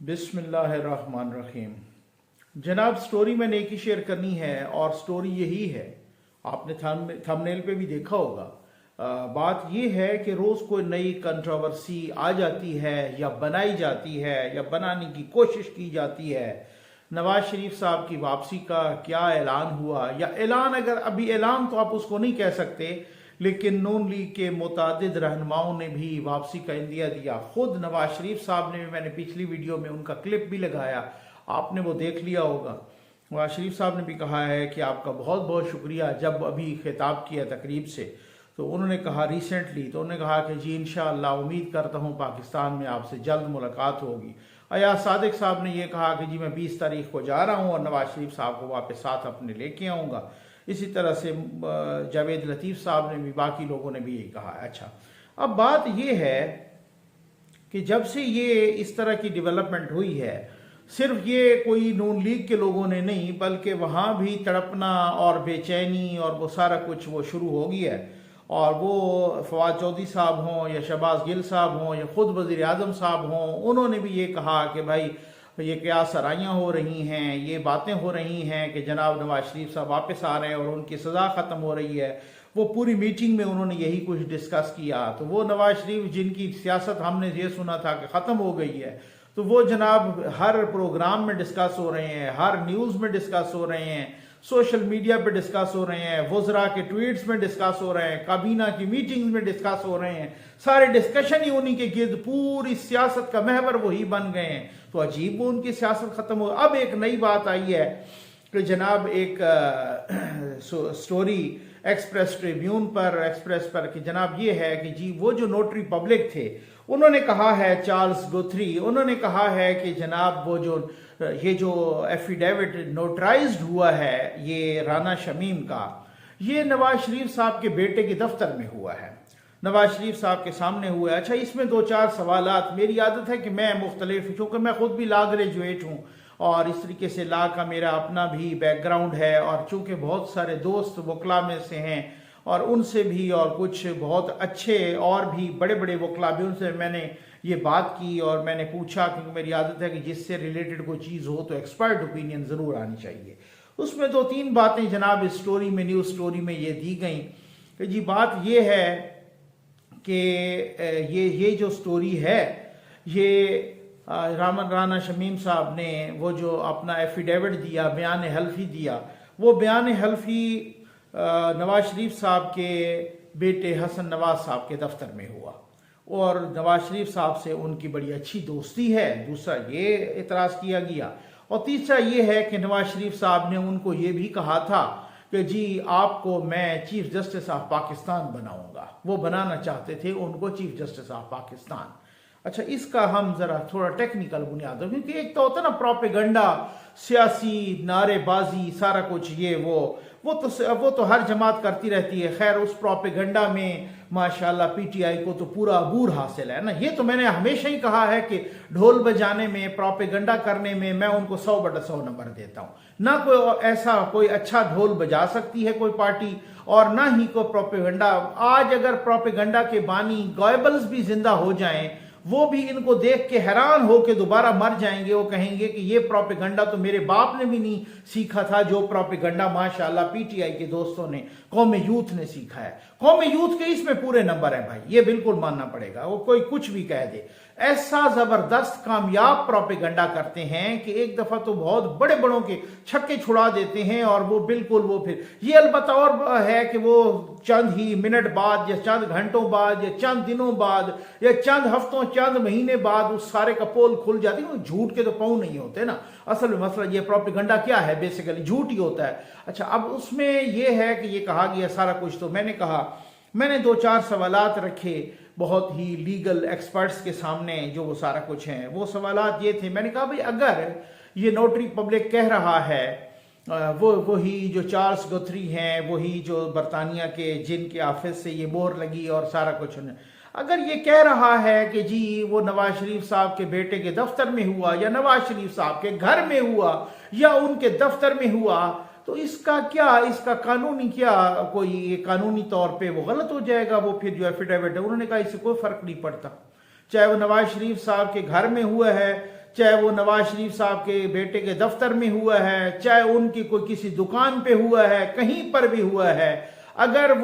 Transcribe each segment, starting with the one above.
बिस्मिल्लाहिर्रहमानिर्रहीम। जनाब, स्टोरी मैंने एक ही शेयर करनी है और स्टोरी यही है। आपने थंबनेल पे भी देखा होगा। बात ये है कि रोज़ कोई नई कंट्रोवर्सी आ जाती है या बनाई जाती है या बनाने की कोशिश की जाती है। नवाज शरीफ साहब की वापसी का क्या ऐलान हुआ, या ऐलान, अगर अभी ऐलान तो आप उसको नहीं कह सकते, लेकिन नून लीग के मुतादिद रहनुमाओं ने भी वापसी का इंदिया दिया। खुद नवाज शरीफ साहब ने, मैंने पिछली वीडियो में उनका क्लिप भी लगाया, आपने वो देख लिया होगा। नवाज शरीफ साहब ने भी कहा है कि आपका बहुत बहुत शुक्रिया। जब अभी खिताब किया तकरीब से तो उन्होंने कहा रिसेंटली, तो उन्होंने कहा कि जी इंशाअल्लाह उम्मीद करता हूँ पाकिस्तान में आपसे जल्द मुलाकात होगी। अयाज सादिक साहब ने यह कहा कि जी मैं 20 तारीख को जा रहा हूँ और नवाज शरीफ साहब को वापस साथ अपने लेके आऊँगा। इसी तरह से जावेद लतीफ़ साहब ने भी, बाकी लोगों ने भी यही कहा। अच्छा, अब बात यह है कि जब से ये इस तरह की डेवलपमेंट हुई है, सिर्फ ये कोई नून लीग के लोगों ने नहीं, बल्कि वहाँ भी तड़पना और बेचैनी और वो सारा कुछ वो शुरू हो गया है। और वो फवाद चौधरी साहब हों या शहबाज गिल साहब हों या ख़ुद वज़ीर आज़म साहब हों, उन्होंने भी ये कहा कि भाई ये क्या सराइयाँ हो रही हैं, ये बातें हो रही हैं कि जनाब नवाज शरीफ साहब वापस आ रहे हैं और उनकी सज़ा ख़त्म हो रही है। वो पूरी मीटिंग में उन्होंने यही कुछ डिस्कस किया। तो वो नवाज शरीफ जिनकी सियासत हमने ये सुना था कि ख़त्म हो गई है, तो वो जनाब हर प्रोग्राम में डिस्कस हो रहे हैं, हर न्यूज़ में डिस्कस हो रहे हैं, सोशल मीडिया पे डिस्कस हो रहे हैं, वज़रा के ट्वीट्स में डिस्कस हो रहे हैं, काबीना की मीटिंग्स में डिस्कस हो रहे हैं। सारे डिस्कशन ही उन्हीं के गिर्द, पूरी सियासत का महवर वही बन गए हैं। तो अजीब, वो उनकी सियासत ख़त्म हो। अब एक नई बात आई है कि जनाब एक स्टोरी एक्सप्रेस ट्रिब्यून पर, एक्सप्रेस पर, कि जनाब ये है कि जी वो जो नोटरी पब्लिक थे, उन्होंने कहा है, चार्ल्स गुथरी, उन्होंने कहा है कि जनाब वो जो ये जो एफिडेविट नोटराइज्ड हुआ है ये राना शमीम का, ये नवाज शरीफ साहब के बेटे के दफ्तर में हुआ है, नवाज शरीफ साहब के सामने हुआ है। अच्छा, इसमें दो चार सवालात, मेरी आदत है कि मैं मुख्तलिफ, चूँकि मैं खुद भी लॉ ग्रेजुएट हूँ और इस तरीके से लॉ का मेरा अपना भी बैकग्राउंड है, और चूँकि बहुत सारे दोस्त वकला में से हैं और उनसे भी, और कुछ बहुत अच्छे और भी बड़े बड़े वकला भी, उनसे मैंने ये बात की और मैंने पूछा, क्योंकि मेरी आदत है कि जिससे रिलेटेड कोई चीज़ हो तो एक्सपर्ट ओपिनियन ज़रूर आनी चाहिए। उसमें दो तीन बातें जनाब इस स्टोरी में, न्यूज़ स्टोरी में ये दी गई कि जी बात ये है कि ये जो स्टोरी है, ये राना शमीम साहब ने वो जो अपना एफिडेविट दिया, बयान हल्फी दिया, वो बयान हल्फी नवाज शरीफ साहब के बेटे हसन नवाज साहब के दफ्तर में हुआ और नवाज शरीफ साहब से उनकी बड़ी अच्छी दोस्ती है। दूसरा ये इतराज़ किया गया, और तीसरा ये है कि नवाज शरीफ साहब ने उनको ये भी कहा था कि जी आपको मैं चीफ जस्टिस ऑफ पाकिस्तान बनाऊंगा। वो बनाना चाहते थे उनको चीफ जस्टिस ऑफ पाकिस्तान। अच्छा, इसका हम ज़रा थोड़ा टेक्निकल बुनियाद हो, क्योंकि एक तो होता है ना प्रोपेगंडा, सियासी नारेबाजी, सारा कुछ ये वो तो हर जमात करती रहती है। खैर, उस प्रोपेगंडा में माशाल्लाह पीटीआई को तो पूरा अबूर हासिल है ना। ये तो मैंने हमेशा ही कहा है कि ढोल बजाने में, प्रोपेगंडा करने में मैं उनको 100/100 नंबर देता हूँ। ना कोई अच्छा ढोल बजा सकती है कोई पार्टी, और ना ही कोई प्रोपेगंडा। आज अगर प्रोपेगंडा के बानी गॉयबल्स भी जिंदा हो जाएं, वो भी इनको देख के हैरान हो के दोबारा मर जाएंगे। वो कहेंगे कि ये प्रोपेगंडा तो मेरे बाप ने भी नहीं सीखा था, जो प्रोपेगंडा माशाल्लाह पीटीआई के दोस्तों ने, कौम यूथ ने सीखा है। कौम यूथ के इसमें पूरे नंबर है भाई, ये बिल्कुल मानना पड़ेगा। वो कोई कुछ भी कह दे, ऐसा जबरदस्त कामयाब प्रोपेगंडा करते हैं कि एक दफा तो बहुत बड़े बड़ों के छक्के छुड़ा देते हैं, और वो बिल्कुल वो फिर ये अलबत्ता और है कि वो चंद ही मिनट बाद या चंद घंटों बाद या चंद दिनों बाद या चंद हफ्तों, चंद महीने बाद उस सारे का पोल खुल जाती है। झूठ के तो पाँव नहीं होते ना। असल में मसला ये प्रोपेगंडा क्या है, बेसिकली झूठ ही होता है। अच्छा, अब उसमें ये है कि ये कहा गया सारा कुछ, तो मैंने कहा, मैंने दो चार सवालात रखे बहुत ही लीगल एक्सपर्ट्स के सामने, जो वो सारा कुछ हैं। वो सवालात ये थे, मैंने कहा भाई अगर ये नोटरी पब्लिक कह रहा है, वही जो चार्ल्स गुथरी हैं, वही जो बरतानिया के जिनके ऑफिस से ये मोहर लगी और सारा कुछ, अगर ये कह रहा है कि जी वो नवाज शरीफ साहब के बेटे के दफ्तर में हुआ या नवाज शरीफ साहब के घर में हुआ या उनके दफ्तर में हुआ, तो इसका कानूनी क्या, कोई कानूनी तौर पे वो गलत हो जाएगा। वो फिर जो एफिडेविट है, उन्होंने कहा इससे कोई फर्क नहीं पड़ता, चाहे वो नवाज शरीफ साहब के घर में हुआ है, चाहे वो नवाज शरीफ साहब के बेटे के दफ्तर में हुआ है, चाहे उनकी कोई किसी दुकान पे हुआ है, कहीं पर भी हुआ है, अगर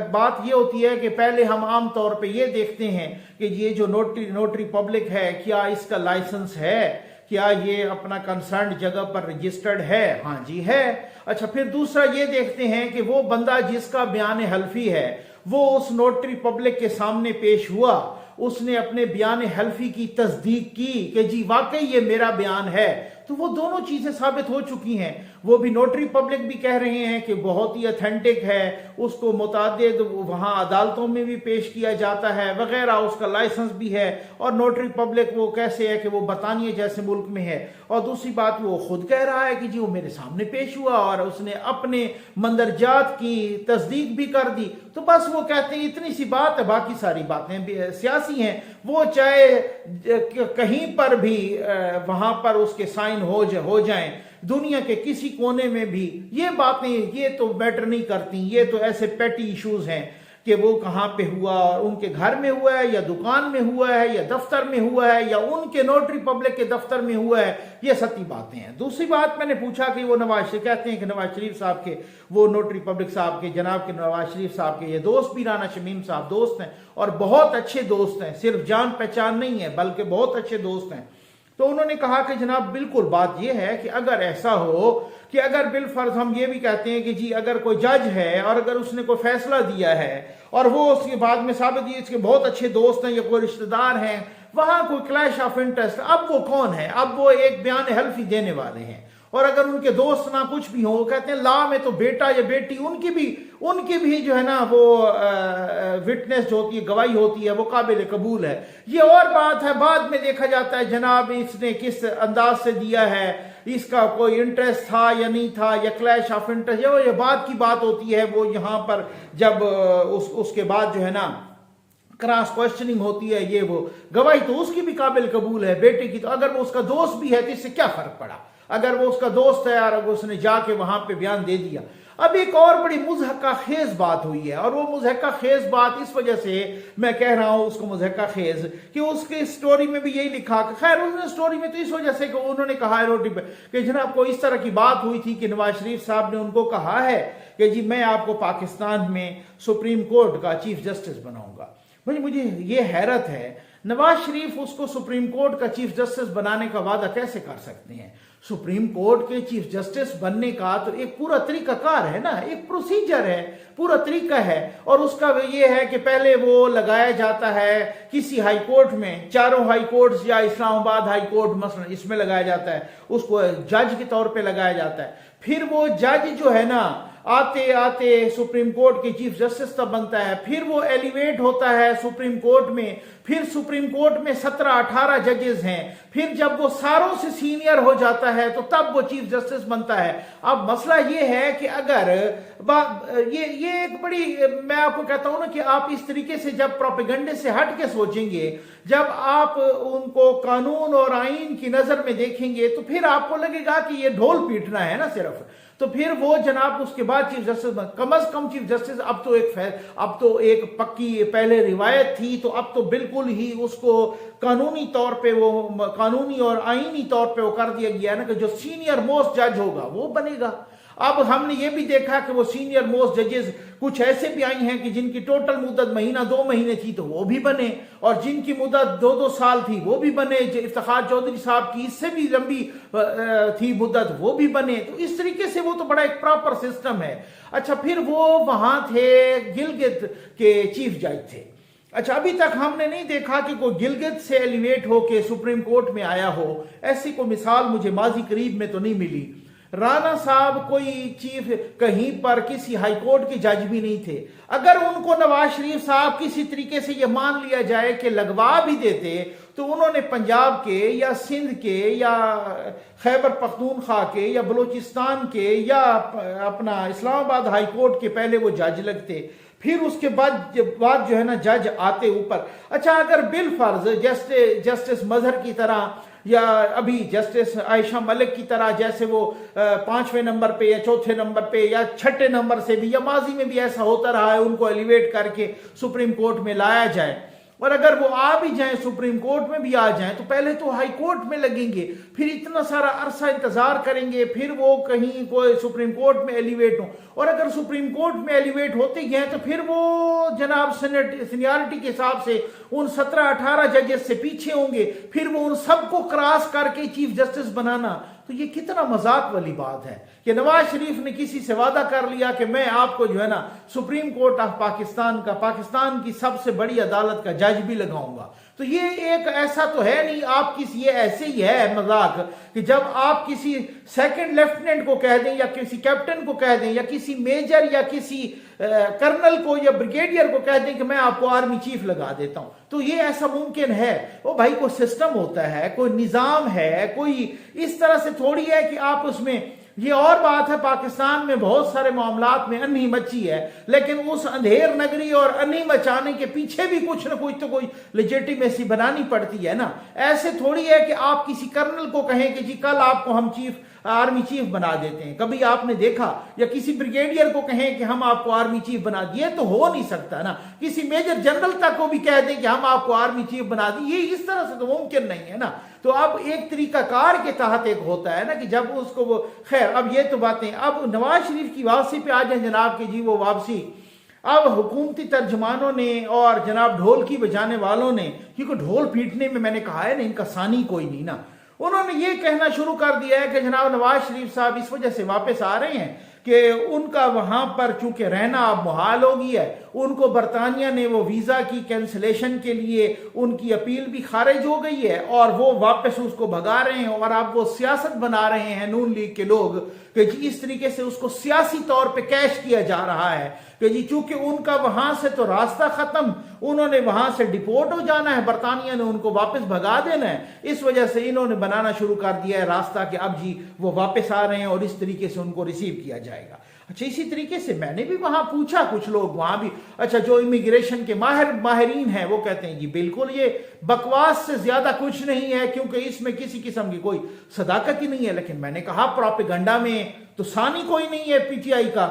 बात ये होती है कि पहले हम आम तौर पे ये देखते हैं कि ये जो नोटरी पब्लिक है, क्या इसका लाइसेंस है, क्या ये अपना कंसर्न जगह पर रजिस्टर्ड है? हाँ जी है। अच्छा, फिर दूसरा ये देखते हैं कि वो बंदा जिसका बयान हल्फी है वो उस नोटरी पब्लिक के सामने पेश हुआ, उसने अपने बयान हल्फी की तस्दीक की कि जी वाकई ये मेरा बयान है, तो वो दोनों चीजें साबित हो चुकी हैं। वो भी नोटरी पब्लिक भी कह रहे हैं कि बहुत ही ऑथेंटिक है, उसको मुतादिद वहां अदालतों में भी पेश किया जाता है वगैरह, उसका लाइसेंस भी है। और नोटरी पब्लिक वो कैसे है कि वो बरतानिया जैसे मुल्क में है, और दूसरी बात वो खुद कह रहा है कि जी वो मेरे सामने पेश हुआ और उसने अपने मंदरजात की तस्दीक भी कर दी। तो बस वो कहते हैं इतनी सी बात है, बाकी सारी बातें सियासी हैं। वो चाहे कहीं पर भी वहां पर उसके साइन हो जाएं, दुनिया के किसी कोने में भी, ये बातें ये तो मैटर नहीं करती। ये तो ऐसे पेटी इश्यूज हैं कि वो कहाँ पे हुआ, उनके घर में हुआ है या दुकान में हुआ है या दफ्तर में हुआ है या उनके नोटरी पब्लिक के दफ्तर में हुआ है, ये सती बातें हैं। दूसरी बात मैंने पूछा कि वो नवाज शरीफ कहते हैं कि नवाज शरीफ साहब के, वो नोटरी पब्लिक साहब के, जनाब के नवाज शरीफ साहब के ये दोस्त भी राना शमीम साहब दोस्त हैं और बहुत अच्छे दोस्त हैं, सिर्फ जान पहचान नहीं है बल्कि बहुत अच्छे दोस्त हैं। तो उन्होंने कहा कि जनाब बिल्कुल बात यह है कि अगर ऐसा हो कि अगर बिलफर्ज हम ये भी कहते हैं कि जी अगर कोई जज है और अगर उसने कोई फैसला दिया है और वो उसके बाद में साबित ये इसके बहुत अच्छे दोस्त हैं या कोई रिश्तेदार हैं, वहां कोई क्लैश ऑफ इंटरेस्ट, अब वो कौन है? अब वो एक बयान हल्फी देने वाले हैं और अगर उनके दोस्त ना कुछ भी हो, कहते हैं लॉ में तो बेटा या बेटी उनकी भी जो है ना वो विटनेस जो होती है, गवाही होती है, वो काबिल कबूल है। ये और बात है, बाद में देखा जाता है जनाब इसने किस अंदाज से दिया है, इसका कोई इंटरेस्ट था या नहीं था, या क्लैश ऑफ इंटरेस्ट, ये बात की बात होती है। वो यहाँ पर जब उसके बाद जो है ना क्रॉस क्वेश्चनिंग होती है, ये वो गवाही तो उसकी भी काबिल कबूल है, बेटे की तो अगर वो उसका दोस्त भी है तो इससे क्या फर्क पड़ा? अगर वो उसका दोस्त है और उसने जाके वहां पे बयान दे दिया। अब एक और बड़ी मुज़हका खेज बात हुई है, और वो मुज़हका खेज बात इस वजह से मैं कह रहा हूं उसको मुज़हका खेज कि उसके स्टोरी में भी यही लिखा, खैर उसने स्टोरी में तो इस वजह से कि उन्होंने कहा है रोटी पे कि जनाब को इस तरह की बात हुई थी कि नवाज शरीफ साहब ने उनको कहा है कि जी मैं आपको पाकिस्तान में सुप्रीम कोर्ट का चीफ जस्टिस बनाऊंगा। मुझे ये हैरत है, नवाज शरीफ उसको सुप्रीम कोर्ट का चीफ जस्टिस बनाने का वादा कैसे कर सकते हैं? सुप्रीम कोर्ट के चीफ जस्टिस बनने का तो एक पूरा तरीकाकार है ना, एक प्रोसीजर है, पूरा तरीका है। और उसका ये है कि पहले वो लगाया जाता है किसी हाई कोर्ट में, चारों हाई कोर्ट्स या इस्लामाबाद हाई कोर्ट मसलन इसमें लगाया जाता है, उसको जज के तौर पे लगाया जाता है। फिर वो जज जो है ना आते आते सुप्रीम कोर्ट के चीफ जस्टिस तब बनता है, फिर वो एलिवेट होता है सुप्रीम कोर्ट में, फिर सुप्रीम कोर्ट में 17-18 जजेस हैं, फिर जब वो सारों से सीनियर हो जाता है तो तब वो चीफ जस्टिस बनता है। अब मसला ये है कि अगर ये एक बड़ी, मैं आपको कहता हूं ना कि आप इस तरीके से जब प्रोपेगेंडे से हट के सोचेंगे, जब आप उनको कानून और आईन की नजर में देखेंगे तो फिर आपको लगेगा कि ये ढोल पीटना है ना सिर्फ। तो फिर वो जनाब उसके बाद चीफ जस्टिस कम अज कम चीफ जस्टिस अब तो एक पक्की पहले रिवायत थी, तो अब तो बिल्कुल ही उसको कानूनी तौर पे वो कानूनी और आईनी तौर पे वो कर दिया गया है ना कि जो सीनियर मोस्ट जज होगा वो बनेगा। अब हमने ये भी देखा कि वो सीनियर मोस्ट जजेस कुछ ऐसे भी आई हैं कि जिनकी टोटल मुद्दत महीना 2 महीने थी तो वो भी बने, और जिनकी मुद्दत 2-2 साल थी वो भी बने। इफ्तिखार चौधरी साहब की इससे भी लंबी थी मुद्दत, वो भी बने। तो इस तरीके से वो तो बड़ा एक प्रॉपर सिस्टम है। अच्छा, फिर वो वहां थे गिलगित के चीफ जज थे। अच्छा, अभी तक हमने नहीं देखा कि कोई गिलगित से एलिवेट होके सुप्रीम कोर्ट में आया हो, ऐसी कोई मिसाल मुझे माजी करीब में तो नहीं मिली। राणा साहब कोई चीफ कहीं पर किसी हाई कोर्ट के जज भी नहीं थे। अगर उनको नवाज शरीफ साहब किसी तरीके से यह मान लिया जाए कि लगवा भी देते तो उन्होंने पंजाब के या सिंध के या खैबर पख्तूनख्वा के या बलूचिस्तान के या अपना इस्लामाबाद हाई कोर्ट के पहले वो जज लगते, फिर उसके बाद जो है ना जज आते ऊपर। अच्छा, अगर बिल फर्ज जस्टिस मजहर की तरह या अभी जस्टिस आयशा मलिक की तरह, जैसे वो 5वें नंबर पे या 4थे नंबर पे या 6ठे नंबर से भी या माजी में भी ऐसा होता रहा है, उनको एलिवेट करके सुप्रीम कोर्ट में लाया जाए और अगर वो आ भी जाएं, सुप्रीम कोर्ट में भी आ जाएं, तो पहले तो हाई कोर्ट में लगेंगे, फिर इतना सारा अरसा इंतजार करेंगे, फिर वो कहीं कोई सुप्रीम कोर्ट में एलिवेट हो, और अगर सुप्रीम कोर्ट में एलिवेट होते गए तो फिर वो जनाब सीनियरिटी के हिसाब से उन 17-18 जजेस से पीछे होंगे, फिर वो उन सबको क्रॉस करके चीफ जस्टिस बनाना। तो ये कितना मजाक वाली बात है कि नवाज शरीफ ने किसी से वादा कर लिया कि मैं आपको जो है ना सुप्रीम कोर्ट ऑफ पाकिस्तान का, पाकिस्तान की सबसे बड़ी अदालत का जज भी लगाऊंगा। तो ये एक ऐसा तो है नहीं, आप किसी, ये ऐसे ही है मजाक कि जब आप किसी सेकंड लेफ्टिनेंट को कह दें या किसी कैप्टन को कह दें या किसी मेजर या किसी कर्नल को या ब्रिगेडियर को कह दें कि मैं आपको आर्मी चीफ लगा देता हूं, तो ये ऐसा मुमकिन है? वो भाई कोई सिस्टम होता है, कोई निजाम है, कोई इस तरह से थोड़ी है कि आप उसमें। ये और बात है, पाकिस्तान में बहुत सारे मामलात में अन्ही मची है, लेकिन उस अंधेर नगरी और अन्ही मचाने के पीछे भी कुछ ना कुछ तो कोई लेजिटिमेसी बनानी पड़ती है ना। ऐसे थोड़ी है कि आप किसी कर्नल को कहें कि जी कल आपको हम आर्मी चीफ बना देते हैं, कभी आपने देखा? या किसी ब्रिगेडियर को कहें कि हम आपको आर्मी चीफ बना दिए, तो हो नहीं सकता ना। किसी मेजर जनरल तक को भी कह दें कि हम आपको आर्मी चीफ बना दिए, इस तरह से तो मुमकिन नहीं है ना। तो अब एक तरीकाकार के तहत एक होता है ना कि जब उसको वो, खैर अब ये तो बातें, अब नवाज शरीफ की वापसी पे आ जाए जनाब की जी, वो वापसी अब हुकूमती तर्जमानों ने और जनाब ढोल की बजाने वालों ने, क्योंकि ढोल पीटने में मैंने कहा है ना इनका सानी कोई नहीं ना, उन्होंने ये कहना शुरू कर दिया है कि जनाब नवाज शरीफ साहब इस वजह से वापस आ रहे हैं कि उनका वहां पर चूंकि रहना अब मुहाल हो गया है, उनको बरतानिया ने वो वीजा की कैंसिलेशन के लिए उनकी अपील भी खारिज हो गई है और वो वापस उसको भगा रहे हैं, और अब वो सियासत बना रहे हैं नून लीग के लोग कि जी इस तरीके से उसको सियासी तौर पे कैश किया जा रहा है कि जी चूंकि उनका वहां से तो रास्ता खत्म, उन्होंने वहां से डिपोर्ट हो जाना है, बरतानिया ने उनको वापस भगा देना है, इस वजह से इन्होंने बनाना शुरू कर दिया है रास्ता कि अब जी वो वापस आ रहे हैं और इस तरीके से उनको रिसीव किया जाएगा। अच्छा, इसी तरीके से मैंने भी वहां पूछा, कुछ लोग वहां भी, अच्छा जो इमिग्रेशन के माहिरीन हैं वो कहते हैं जी बिल्कुल ये बकवास से ज्यादा कुछ नहीं है, क्योंकि इसमें किसी किस्म की कोई सदाकत ही नहीं है। लेकिन मैंने कहा प्रोपेगेंडा में तो सानी कोई नहीं है पीटीआई का,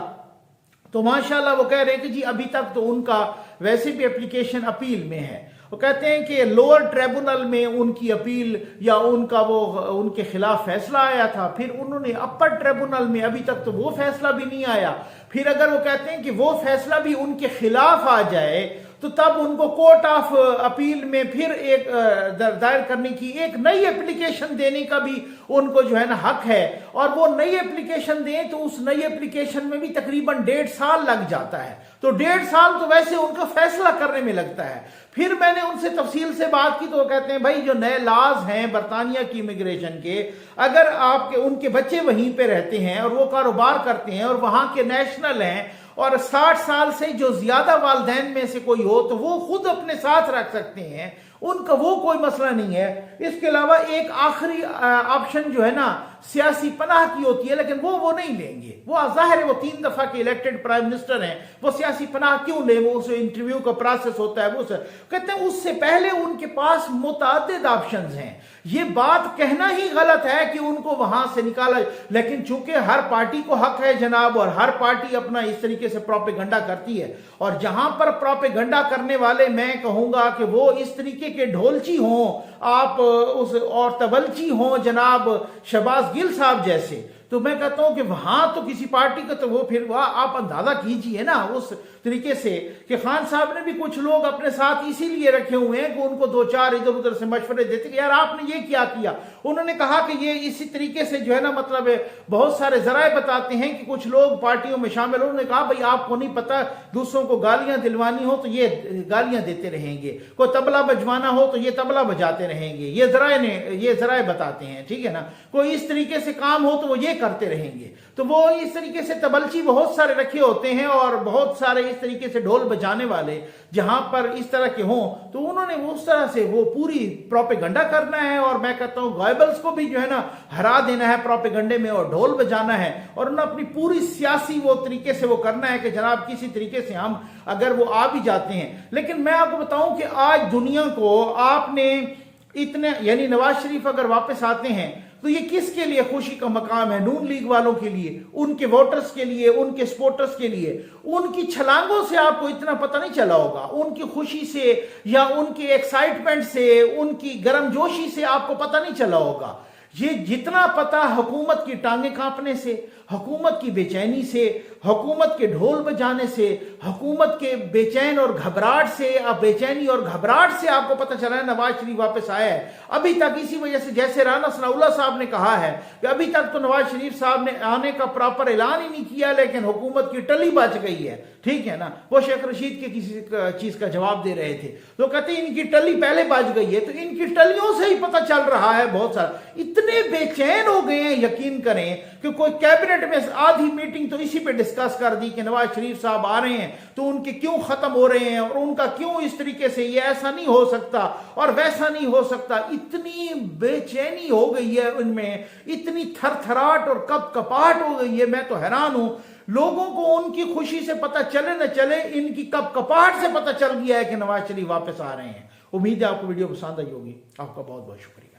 तो माशाल्लाह वो कह रहे हैं कि जी अभी तक तो उनका वैसे भी एप्लीकेशन अपील में है। वो कहते हैं कि लोअर ट्रिब्यूनल में उनकी अपील या उनका वो उनके खिलाफ फैसला आया था, फिर उन्होंने अपर ट्रिब्यूनल में, अभी तक तो वो फैसला भी नहीं आया। फिर अगर वो कहते हैं कि वो फैसला भी उनके खिलाफ आ जाए तो तब उनको कोर्ट ऑफ अपील में फिर एक दायर करने की एक नई एप्लीकेशन देने का भी उनको जो है ना हक है, और वो नई एप्लीकेशन दें तो उस नई एप्लीकेशन में भी तकरीबन 1.5 साल लग जाता है। तो 1.5 साल तो वैसे उनका फैसला करने में लगता है। फिर मैंने उनसे तफसील से बात की तो वो कहते हैं भाई जो नए लॉज हैं बरतानिया की इमिग्रेशन के, अगर आपके उनके बच्चे वहीं पे रहते हैं और वो कारोबार करते हैं और वहां के नेशनल हैं और 60 साल से जो ज्यादा वालदैन में से कोई हो तो वो खुद अपने साथ रख सकते हैं, उनका वो कोई मसला नहीं है। इसके अलावा एक आखिरी ऑप्शन जो है ना सियासी पनाह की होती है, लेकिन वो नहीं लेंगे। वो जाहिर है वो 3 दफा के इलेक्टेड प्राइम मिनिस्टर हैं, वो सियासी पनाह क्यों ले? वो उस इंटरव्यू का प्रोसेस होता है, वो कहते हैं उससे पहले उनके पास मुतअद्दिद ऑप्शंस हैं। ये बात कहना ही गलत है कि उनको वहां से निकाला, लेकिन चूंकि हर पार्टी को हक है जनाब, और हर पार्टी अपना इस तरीके से प्रोपेगेंडा करती है, और जहां पर प्रोपेगेंडा करने वाले मैं कहूंगा कि वो इस तरीके के ढोलची हों आप उस और तबलची हों जनाब शहबाज गिल साहब जैसे, तो मैं कहता हूं कि वहां तो किसी पार्टी का तो वो फिर वहां आप अंदाजा कीजिए ना उस तरीके से कि खान साहब ने भी कुछ लोग अपने साथ इसीलिए रखे हुए हैं कि उनको 2-4 इधर उधर से मशवरे देते कि यार आपने ये क्या किया। उन्होंने कहा कि ये इसी तरीके से जो है ना मतलब बहुत सारे जराए बताते हैं कि कुछ लोग पार्टियों में शामिल हो। उन्होंने कहा भाई आपको नहीं पता, दूसरों को गालियां दिलवानी हो तो ये गालियां देते रहेंगे, कोई तबला बजवाना हो तो ये तबला बजाते रहेंगे, ये जराए बताते हैं, ठीक है ना, कोई इस तरीके से काम हो तो वो ये करते रहेंगे। तो वो इस तरीके से तबलची बहुत सारे रखे होते हैं और बहुत सारे इस तरीके से ढोल बजाने वाले जहां पर इस तरह के हों, तो उन्होंने उस तरह से वो पूरी प्रोपेगेंडा करना है। और मैं कहता हूं गॉयबल्स को भी जो है ना हरा देना है प्रोपेगेंडे में और ढोल बजाना है, और उन्हें अपनी पूरी सियासी वो तरीके से वो करना है कि जनाब किसी तरीके से हम अगर वो आ भी जाते हैं। लेकिन मैं आपको बताऊं कि आज दुनिया को आपने इतने, यानी नवाज शरीफ अगर वापस आते हैं तो ये किसके लिए खुशी का मकाम है? नून लीग वालों के लिए, उनके वोटर्स के लिए, उनके सपोर्टर्स के लिए। उनकी छलांगों से आपको इतना पता नहीं चला होगा, उनकी खुशी से या उनकी एक्साइटमेंट से, उनकी गर्मजोशी से आपको पता नहीं चला होगा। ये जितना पता हुकूमत की टांगे कांपने से, हुकूमत की बेचैनी से, हुकूमत के ढोल बजाने से, हुकूमत के बेचैन और घबराहट से, अब बेचैनी और घबराहट से आपको पता चला है नवाज शरीफ वापस आया है। अभी तक इसी वजह से, जैसे राना सनाउल्लाह साहब ने कहा है कि अभी तक तो नवाज शरीफ साहब ने आने का प्रॉपर ऐलान ही नहीं किया, लेकिन हुकूमत की टली बच गई है, ठीक है ना। वो शेख रशीद के किसी चीज का जवाब दे रहे थे तो कहते इनकी टली पहले बच गई है, तो इनकी टलियों से ही पता चल रहा है बहुत सारा। इतने बेचैन हो गए हैं, यकीन करें कि कोई कैबिनेट में आधी मीटिंग तो इसी पे डिस्कस कर दी कि नवाज शरीफ साहब आ रहे हैं तो उनके क्यों खत्म हो रहे हैं और उनका क्यों इस तरीके से, ये ऐसा नहीं हो सकता और वैसा नहीं हो सकता। इतनी बेचैनी हो गई है उनमें, इतनी थरथराट और कपकपाहट हो गई है, मैं तो हैरान हूं। लोगों को उनकी खुशी से पता चले न चले, इनकी कपकपाहट से पता चल गया है कि नवाज शरीफ वापस आ रहे हैं। उम्मीद है आपको वीडियो पसंद आई होगी। आपका बहुत बहुत शुक्रिया।